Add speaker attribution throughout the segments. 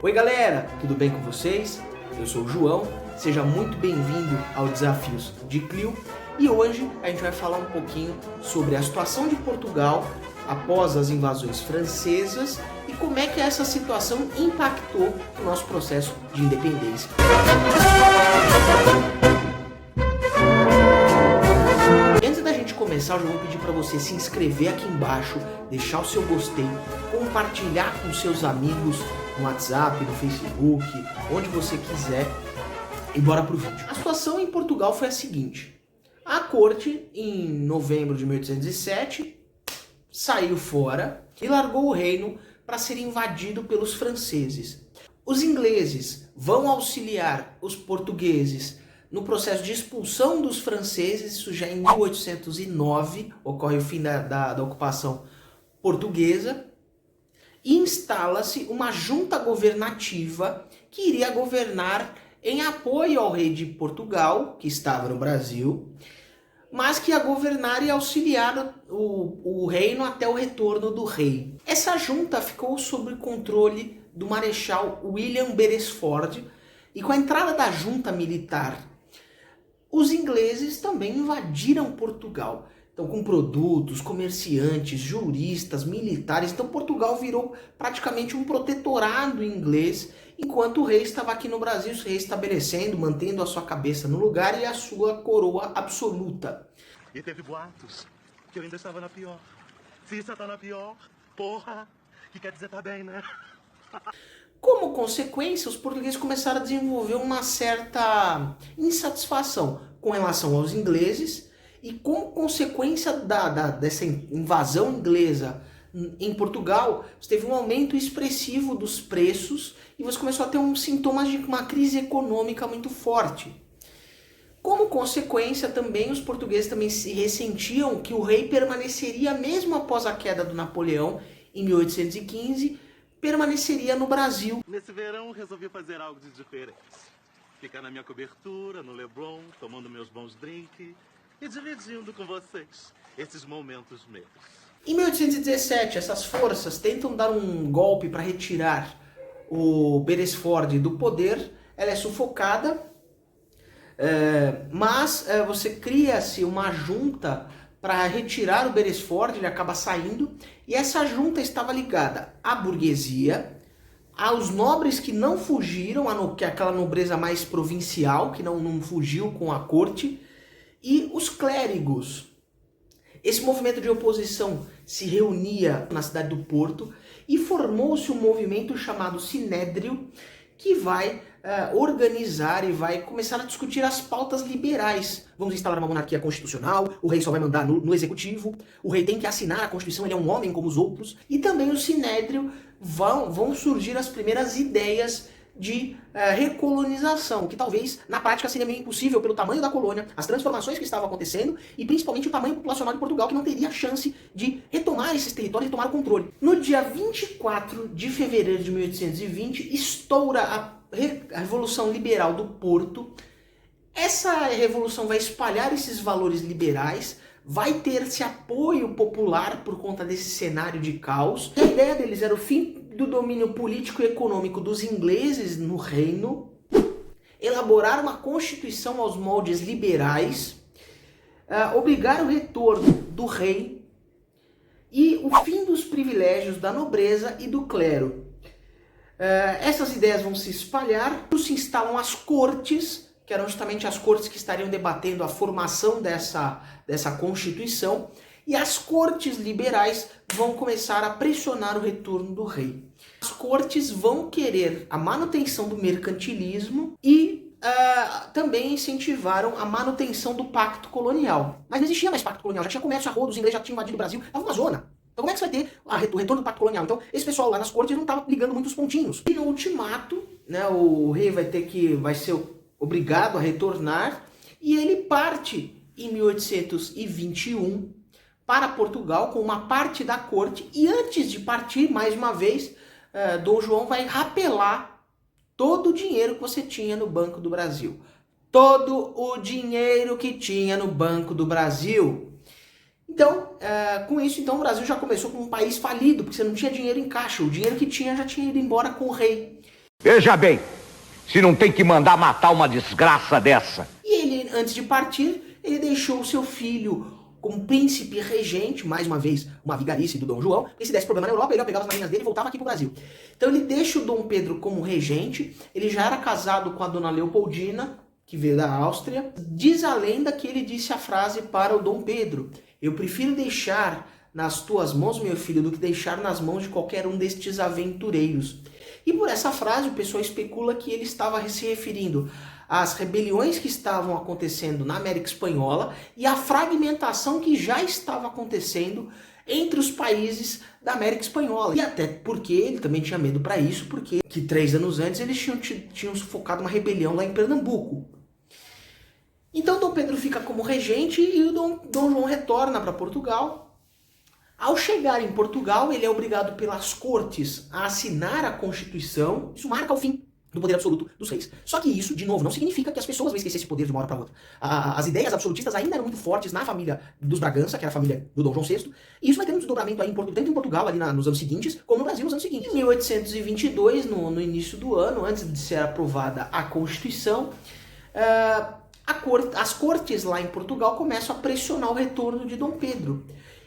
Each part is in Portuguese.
Speaker 1: Oi galera, tudo bem com vocês? Eu sou o João, seja muito bem-vindo ao Desafios de Clio e hoje a gente vai falar um pouquinho sobre a situação de Portugal após as invasões francesas e como é que essa situação impactou o nosso processo de independência. Antes da gente começar, eu já vou pedir para você se inscrever aqui embaixo, deixar o seu gostei, compartilhar com seus amigos no WhatsApp, no Facebook, onde você quiser, e bora pro vídeo. A situação em Portugal foi a seguinte: a corte, em novembro de 1807, saiu fora e largou o reino para ser invadido pelos franceses. Os ingleses vão auxiliar os portugueses no processo de expulsão dos franceses, isso já em 1809, ocorre o fim da ocupação portuguesa, e instala-se uma junta governativa que iria governar em apoio ao rei de Portugal, que estava no Brasil, mas que ia governar e auxiliar o reino até o retorno do rei. Essa junta ficou sob controle do marechal William Beresford, e com a entrada da junta militar, os ingleses também invadiram Portugal. Então, com produtos, comerciantes, juristas, militares. Então, Portugal virou praticamente um protetorado inglês, enquanto o rei estava aqui no Brasil se reestabelecendo, mantendo a sua cabeça no lugar e a sua coroa absoluta.
Speaker 2: E teve boatos que eu ainda estava na pior. Se você tá na pior, porra, que quer dizer tá bem, né?
Speaker 1: Como consequência, os portugueses começaram a desenvolver uma certa insatisfação com relação aos ingleses, e como consequência dessa invasão inglesa em Portugal, você teve um aumento expressivo dos preços e você começou a ter sintomas de uma crise econômica muito forte. Como consequência também, os portugueses também se ressentiam que o rei permaneceria, mesmo após a queda do Napoleão em 1815, permaneceria no Brasil.
Speaker 2: Nesse verão resolvi fazer algo de diferente. Ficar na minha cobertura, no Leblon, tomando meus bons drinks e dividindo com vocês esses momentos meus.
Speaker 1: Em 1817, essas forças tentam dar um golpe para retirar o Beresford do poder. Ela é sufocada, mas você cria-se uma junta para retirar o Beresford, ele acaba saindo, e essa junta estava ligada à burguesia, aos nobres que não fugiram, que é aquela nobreza mais provincial, que não fugiu com a corte, e os clérigos. Esse movimento de oposição se reunia na cidade do Porto e formou-se um movimento chamado Sinédrio, que vai organizar e vai começar a discutir as pautas liberais. Vamos instalar uma monarquia constitucional, o rei só vai mandar no executivo, o rei tem que assinar a Constituição, ele é um homem como os outros. E também o Sinédrio vão surgir as primeiras ideias de recolonização, que talvez na prática seria meio impossível pelo tamanho da colônia, as transformações que estavam acontecendo e principalmente o tamanho populacional de Portugal, que não teria chance de retomar esses territórios e tomar o controle. No dia 24 de fevereiro de 1820, estoura a Revolução Liberal do Porto. Essa revolução vai espalhar esses valores liberais, vai ter esse apoio popular por conta desse cenário de caos. A ideia deles era o fim do domínio político e econômico dos ingleses no reino, elaborar uma constituição aos moldes liberais, obrigar o retorno do rei e o fim dos privilégios da nobreza e do clero. Essas ideias vão se espalhar, se instalam as cortes, que eram justamente as cortes que estariam debatendo a formação dessa constituição, e as cortes liberais vão começar a pressionar o retorno do rei. As cortes vão querer a manutenção do mercantilismo e também incentivaram a manutenção do pacto colonial. Mas não existia mais pacto colonial, já tinha comércio a rodo, os ingleses já tinham invadido o Brasil, estava uma zona. Então como é que você vai ter o retorno do pacto colonial? Então esse pessoal lá nas cortes não estava ligando muitos pontinhos. E no ultimato, né, o rei vai ser obrigado a retornar, e ele parte em 1821 para Portugal com uma parte da corte, e antes de partir, mais uma vez, Dom João vai rapelar todo o dinheiro que você tinha no Banco do Brasil. Todo o dinheiro que tinha no Banco do Brasil. Então, com isso, então, o Brasil já começou como um país falido, porque você não tinha dinheiro em caixa. O dinheiro que tinha já tinha ido embora com o rei.
Speaker 3: Veja bem, se não tem que mandar matar uma desgraça dessa.
Speaker 1: E ele, antes de partir, ele deixou o seu filho como príncipe regente, mais uma vez, uma vigarice do Dom João, porque se desse problema na Europa, ele ia pegar as marinhas dele e voltava aqui pro Brasil. Então ele deixa o Dom Pedro como regente, ele já era casado com a Dona Leopoldina, que veio da Áustria. Diz a lenda que ele disse a frase para o Dom Pedro: eu prefiro deixar nas tuas mãos, meu filho, do que deixar nas mãos de qualquer um destes aventureiros. E por essa frase o pessoal especula que ele estava se referindo às rebeliões que estavam acontecendo na América Espanhola e à fragmentação que já estava acontecendo entre os países da América Espanhola. E até porque ele também tinha medo para isso, porque 3 anos antes eles tinham sufocado uma rebelião lá em Pernambuco. Então Dom Pedro fica como regente e o Dom João retorna para Portugal. Ao chegar em Portugal, ele é obrigado pelas cortes a assinar a Constituição. Isso marca o fim do poder absoluto dos reis. Só que isso, de novo, não significa que as pessoas vão esquecer esse poder de uma hora para outra. As ideias absolutistas ainda eram muito fortes na família dos Bragança, que era a família do Dom João VI, e isso vai ter um desdobramento aí tanto em Portugal, ali nos anos seguintes, como no Brasil nos anos seguintes. Em 1822, no início do ano, antes de ser aprovada a Constituição, as cortes lá em Portugal começam a pressionar o retorno de Dom Pedro.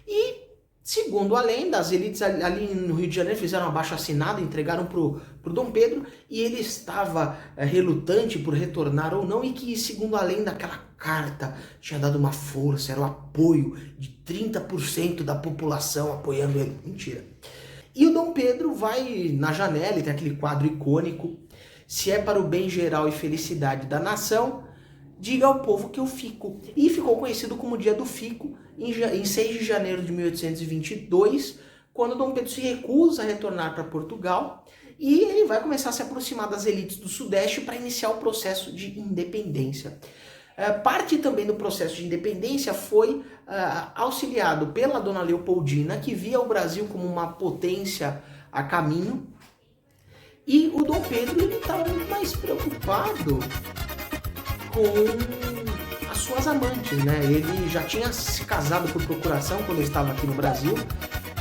Speaker 1: E, segundo a lenda, as elites ali no Rio de Janeiro fizeram um abaixo-assinado, entregaram pro Dom Pedro, e ele estava relutante por retornar ou não, e que, segundo a lenda, aquela carta tinha dado uma força, era o apoio de 30% da população apoiando ele. Mentira. E o Dom Pedro vai na janela, e tem aquele quadro icônico: se é para o bem geral e felicidade da nação, diga ao povo que eu fico. E ficou conhecido como Dia do Fico, em 6 de janeiro de 1822, quando Dom Pedro se recusa a retornar para Portugal, e ele vai começar a se aproximar das elites do Sudeste para iniciar o processo de independência. Parte também do processo de independência foi auxiliado pela Dona Leopoldina, que via o Brasil como uma potência a caminho, e o Dom Pedro estava muito mais preocupado com as suas amantes, né? Ele já tinha se casado por procuração quando ele estava aqui no Brasil,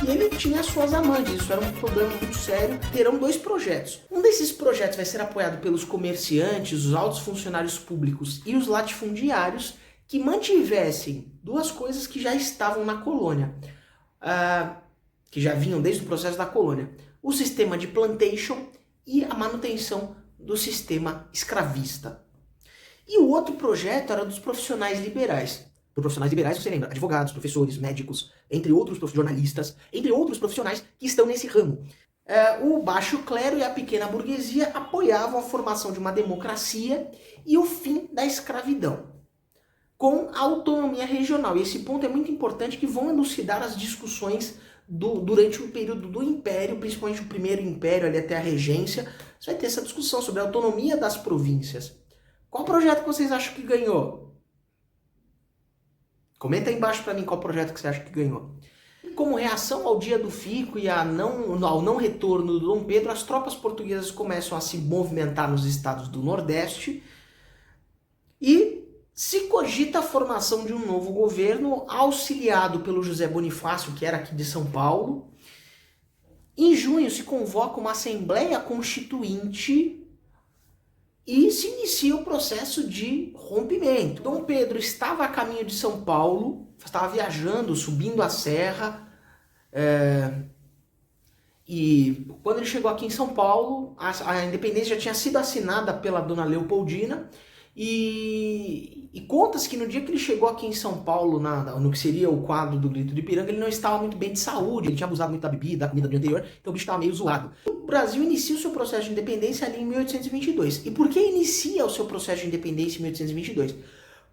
Speaker 1: e ele tinha as suas amantes. Isso era um problema muito sério. Terão 2 projetos. Um desses projetos vai ser apoiado pelos comerciantes, os altos funcionários públicos e os latifundiários, que mantivessem 2 coisas que já estavam na colônia, que já vinham desde o processo da colônia: o sistema de plantation e a manutenção do sistema escravista. E o outro projeto era dos profissionais liberais. Por profissionais liberais, você lembra? Advogados, professores, médicos, entre outros jornalistas, entre outros profissionais que estão nesse ramo. O baixo clero e a pequena burguesia apoiavam a formação de uma democracia e o fim da escravidão, com a autonomia regional. E esse ponto é muito importante, que vão elucidar as discussões durante o período do Império, principalmente o primeiro Império, ali até a Regência. Você vai ter essa discussão sobre a autonomia das províncias. Qual projeto que vocês acham que ganhou? Comenta aí embaixo para mim qual projeto que você acha que ganhou. Como reação ao Dia do Fico e ao não retorno do Dom Pedro, as tropas portuguesas começam a se movimentar nos estados do Nordeste e se cogita a formação de um novo governo auxiliado pelo José Bonifácio, que era aqui de São Paulo. Em junho se convoca uma Assembleia Constituinte e se inicia o processo de rompimento. Dom Pedro estava a caminho de São Paulo, estava viajando, subindo a serra, e quando ele chegou aqui em São Paulo, a independência já tinha sido assinada pela Dona Leopoldina, e conta-se que no dia que ele chegou aqui em São Paulo, no que seria o quadro do Grito de Ipiranga, ele não estava muito bem de saúde, ele tinha abusado muito da bebida, da comida do dia anterior, então o bicho estava meio zoado. O Brasil inicia o seu processo de independência ali em 1822. E por que inicia o seu processo de independência em 1822?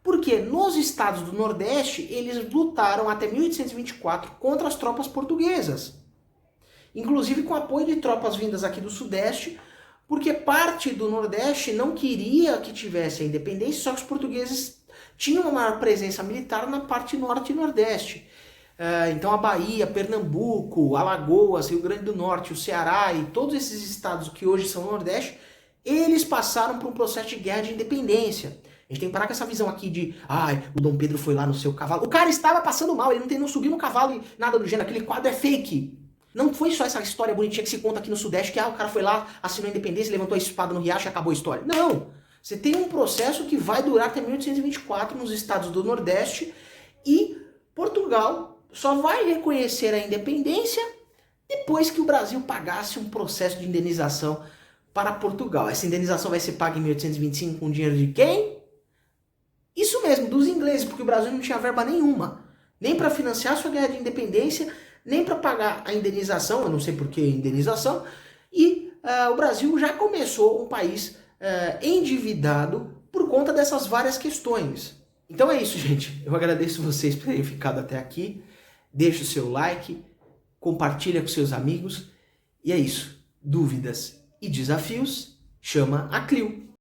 Speaker 1: Porque nos estados do Nordeste, eles lutaram até 1824 contra as tropas portuguesas. Inclusive com apoio de tropas vindas aqui do Sudeste, porque parte do Nordeste não queria que tivesse a independência, só que os portugueses tinham uma maior presença militar na parte Norte e Nordeste. Então a Bahia, Pernambuco, Alagoas, Rio Grande do Norte, o Ceará e todos esses estados que hoje são Nordeste, eles passaram por um processo de guerra de independência. A gente tem que parar com essa visão aqui de o Dom Pedro foi lá no seu cavalo. O cara estava passando mal, ele não subiu no cavalo e nada do gênero. Aquele quadro é fake. Não foi só essa história bonitinha que se conta aqui no Sudeste, que o cara foi lá, assinou a independência, levantou a espada no riacho e acabou a história. Não! Você tem um processo que vai durar até 1824 nos estados do Nordeste e Portugal só vai reconhecer a independência depois que o Brasil pagasse um processo de indenização para Portugal. Essa indenização vai ser paga em 1825 com dinheiro de quem? Isso mesmo, dos ingleses, porque o Brasil não tinha verba nenhuma, nem para financiar sua guerra de independência, nem para pagar a indenização, eu não sei por que indenização, e o Brasil já começou um país endividado por conta dessas várias questões. Então é isso, gente. Eu agradeço vocês por terem ficado até aqui. Deixe o seu like, compartilha com seus amigos, e é isso. Dúvidas e desafios, chama a Clio.